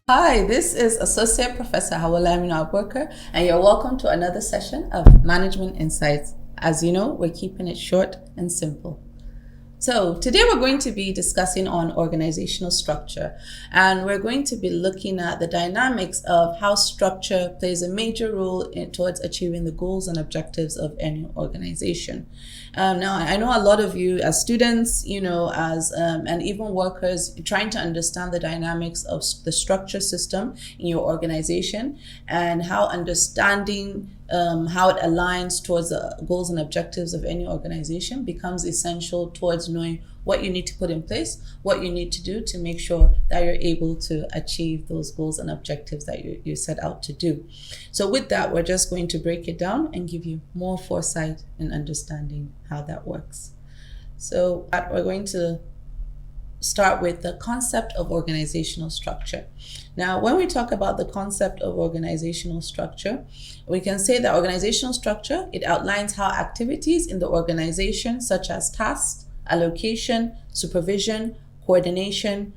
Hi, this is Associate Professor Hawala Abubakar, and you're welcome to another session of Management Insights. As you know, we're keeping it short and simple. So today we're going to be discussing on organizational structure, and we're going to be looking at the dynamics of how structure plays a major role towards achieving the goals and objectives of any organization. Now, I know a lot of you as students, as and even workers, trying to understand the dynamics of the structure system in your organization and how understanding how it aligns towards the goals and objectives of any organization becomes essential towards knowing what you need to put in place, what you need to do to make sure that you're able to achieve those goals and objectives that you set out to do. So with that, we're just going to break it down and give you more foresight in understanding how that works. So we're going to start with the concept of organizational structure. Now, when we talk about the concept of organizational structure, we can say that organizational structure, it outlines how activities in the organization, such as tasks, allocation, supervision, coordination,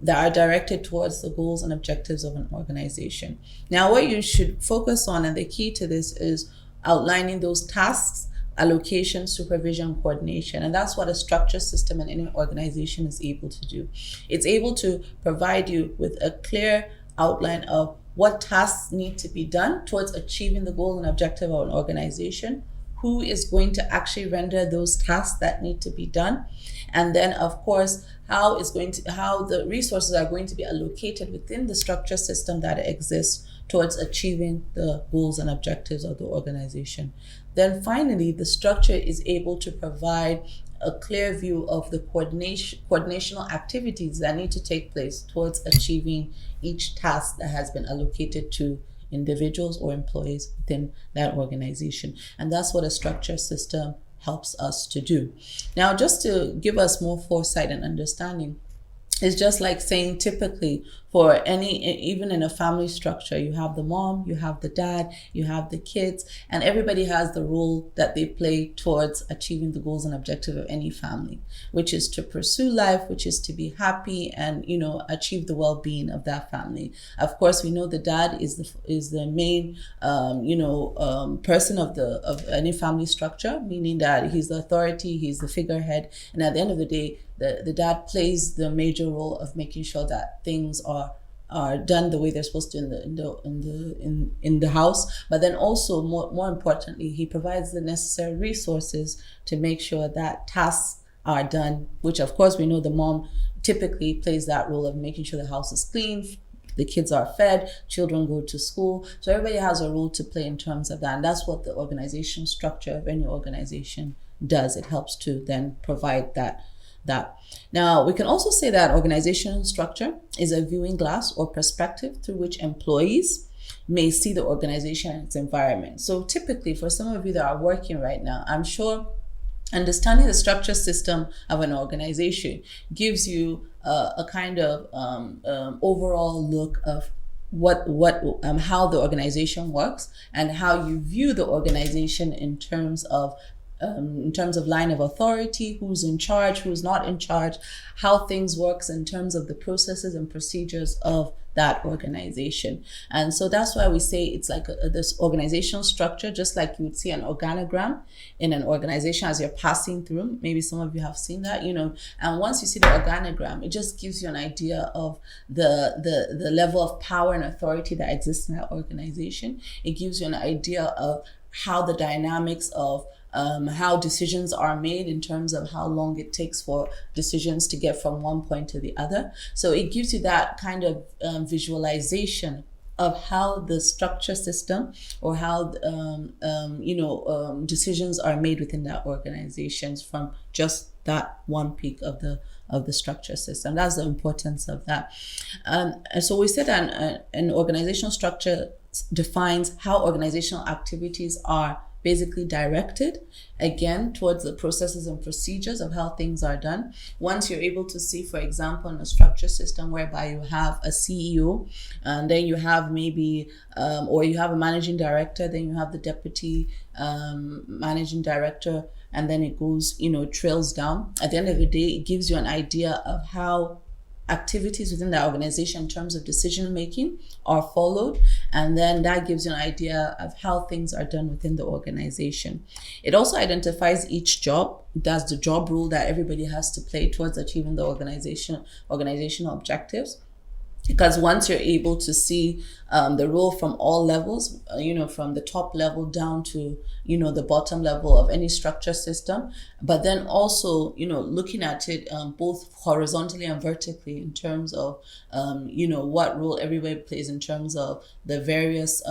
that are directed towards the goals and objectives of an organization. Now, what you should focus on, and the key to this, is outlining those tasks, allocation, supervision, coordination. And that's what a structure system in any organization is able to do. It's able to provide you with a clear outline of what tasks need to be done towards achieving the goal and objective of an organization, who is going to actually render those tasks that need to be done, and then of course how the resources are going to be allocated within the structure system that exists towards achieving the goals and objectives of the organization. Then finally, the structure is able to provide a clear view of the coordinational activities that need to take place towards achieving each task that has been allocated to individuals or employees within that organization. And that's what a structure system helps us to do. Now, just to give us more foresight and understanding, it's just like saying typically for even in a family structure, you have the mom, you have the dad, you have the kids, and everybody has the role that they play towards achieving the goals and objectives of any family, which is to pursue life, which is to be happy and, achieve the well-being of that family. Of course, we know the dad is the main, person of any family structure, meaning that he's the authority, he's the figurehead, and at the end of the day, the dad plays the major role of making sure that things are done the way they're supposed to in the house. But then also more importantly, he provides the necessary resources to make sure that tasks are done, which of course we know the mom typically plays that role of making sure the house is clean, the kids are fed, children go to school. So everybody has a role to play in terms of that. And that's what the organizational structure of any organization does. It helps to then provide that. Now, we can also say that organizational structure is a viewing glass or perspective through which employees may see the organization and its environment. So typically, for some of you that are working right now, I'm sure understanding the structure system of an organization gives you a kind of overall look of how the organization works and how you view the organization in terms of line of authority, who's in charge, who's not in charge, how things works in terms of the processes and procedures of that organization. And so that's why we say it's like this organizational structure, just like you would see an organogram in an organization as you're passing through. Maybe some of you have seen that, and once you see the organogram, it just gives you an idea of the level of power and authority that exists in that organization. It gives you an idea of how the dynamics of how decisions are made in terms of how long it takes for decisions to get from one point to the other. So it gives you that kind of visualization of how the structure system or how decisions are made within that organizations from just that one peak of the structure system. That's the importance of that. And so we said that an organizational structure defines how organizational activities are basically directed again towards the processes and procedures of how things are done. Once you're able to see, for example, in a structure system whereby you have a CEO, and then you have maybe or you have a managing director, then you have the deputy managing director, and then it goes trails down. At the end of the day, it gives you an idea of how activities within that organization in terms of decision making are followed, and then that gives you an idea of how things are done within the organization. It also identifies each job. That's the job role that everybody has to play towards achieving the organizational objectives. Because once you're able to see the role from all levels, from the top level down to, the bottom level of any structure system, but then also, looking at it both horizontally and vertically in terms of, what role everybody plays in terms of the various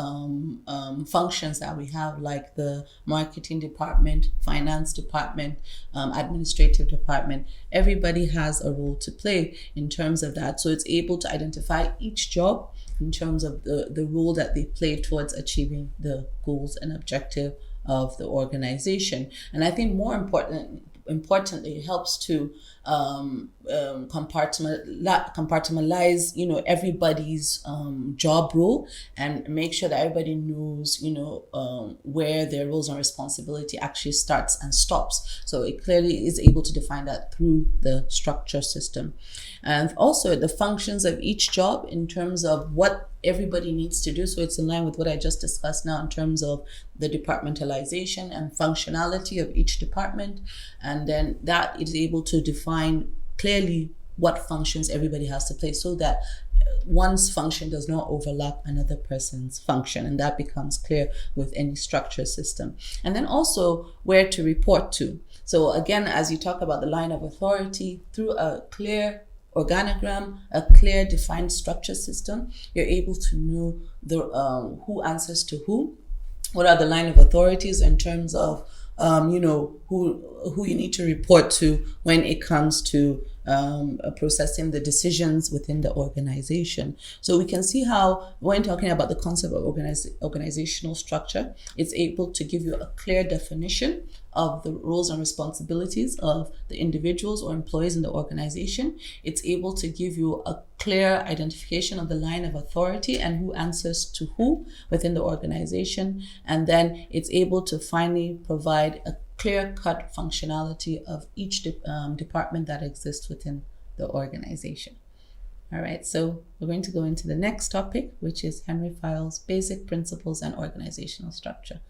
functions that we have, like the marketing department, finance department, administrative department. Everybody has a role to play in terms of that. So it's able to identify each job in terms of the role that they play towards achieving the goals and objective of the organization. And I think more importantly, it helps to compartmentalize, everybody's job role, and make sure that everybody knows, where their roles and responsibility actually starts and stops. So it clearly is able to define that through the structure system. And also the functions of each job in terms of what everybody needs to do. So it's in line with what I just discussed now in terms of the departmentalization and functionality of each department. And then that is able to define clearly what functions everybody has to play, so that one's function does not overlap another person's function, and that becomes clear with any structure system. And then also where to report to. So again, as you talk about the line of authority, through a clear organogram, a clear defined structure system, you're able to know the who answers to who, what are the line of authorities in terms of who you need to report to when it comes to processing the decisions within the organization. So we can see how, when talking about the concept of organizational structure, it's able to give you a clear definition of the roles and responsibilities of the individuals or employees in the organization. It's able to give you a clear identification of the line of authority and who answers to who within the organization. And then it's able to finally provide a clear-cut functionality of each department that exists within the organization. All right, so we're going to go into the next topic, which is Henry Fayol's Basic Principles and Organizational Structure.